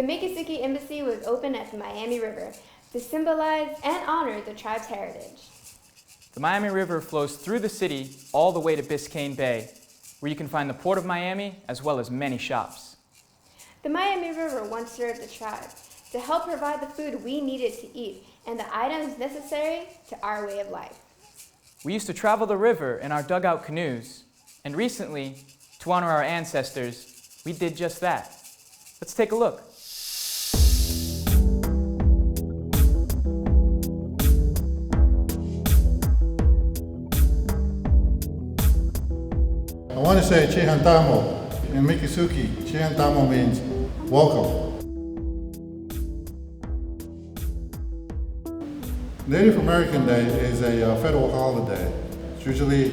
The Miccosukee Embassy was opened at the Miami River to symbolize and honor the tribe's heritage. The Miami River flows through the city all the way to Biscayne Bay, where you can find the Port of Miami as well as many shops. The Miami River once served the tribe to help provide the food we needed to eat and the items necessary to our way of life. We used to travel the river in our dugout canoes, and recently, to honor our ancestors, we did just that. Let's take a look. I want to say Chihantamo. In Miccosukee, Chihantamo means welcome. Native American Day is a federal holiday. It's usually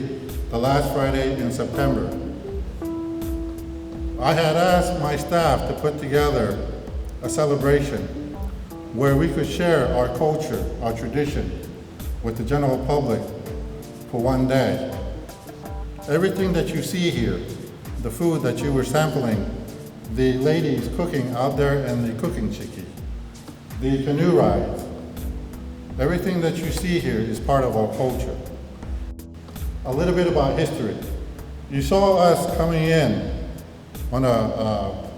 the last Friday in September. I had asked my staff to put together a celebration where we could share our culture, our tradition with the general public for one day. Everything that you see here, the food that you were sampling, the ladies cooking out there in the cooking chiki, the canoe rides, everything that you see here is part of our culture. A little bit about history. You saw us coming in on a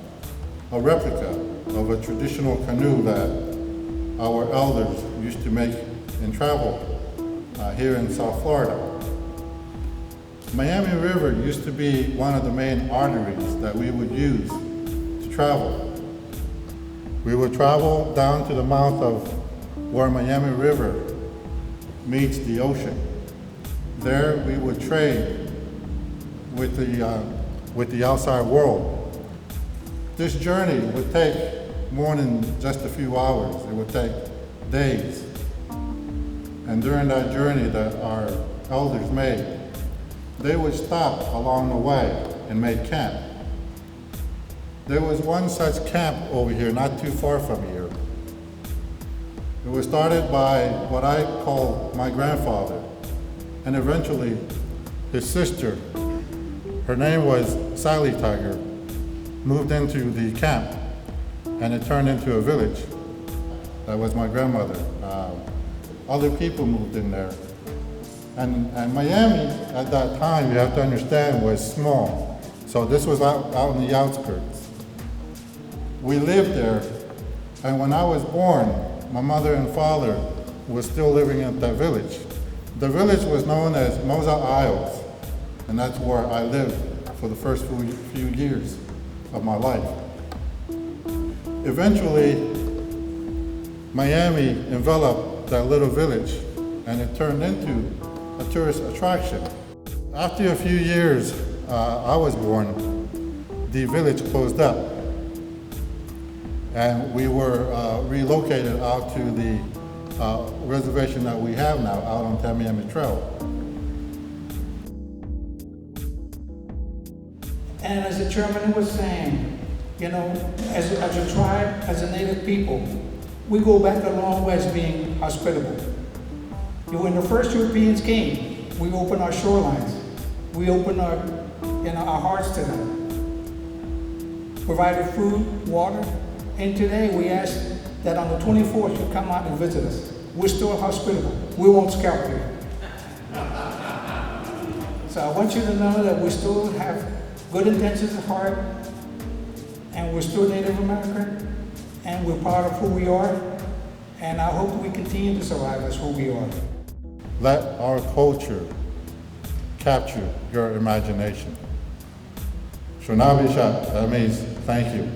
replica of a traditional canoe that our elders used to make and travel here in South Florida. Miami River used to be one of the main arteries that we would use to travel. We would travel down to the mouth of where Miami River meets the ocean. There we would trade with the outside world. This journey would take more than just a few hours. It would take days. And during that journey that our elders made, they would stop along the way and make camp. There was one such camp over here, not too far from here. It was started by what I call my grandfather, and eventually his sister, her name was Sally Tiger, moved into the camp, and it turned into a village. That was my grandmother. Other people moved in there. And Miami, at that time, you have to understand, was small. So this was out in the outskirts. We lived there, and when I was born, my mother and father were still living in that village. The village was known as Moza Isles, and that's where I lived for the first few years of my life. Eventually, Miami enveloped that little village, and it turned into a tourist attraction. After a few years, I was born, the village closed up. And we were relocated out to the reservation that we have now out on Tamiami Trail. And as the chairman was saying, you know, as a tribe, as a native people, we go back a long way as being hospitable. When the first Europeans came, we opened our shorelines. We opened our hearts to them. Provided food, water, and today we ask that on the 24th you come out and visit us. We're still hospitable. We won't scalp you. So I want you to know that we still have good intentions at heart, and we're still Native American, and we're proud of who we are, and I hope we continue to survive as who we are. Let our culture capture your imagination. Shunabisha, that means thank you.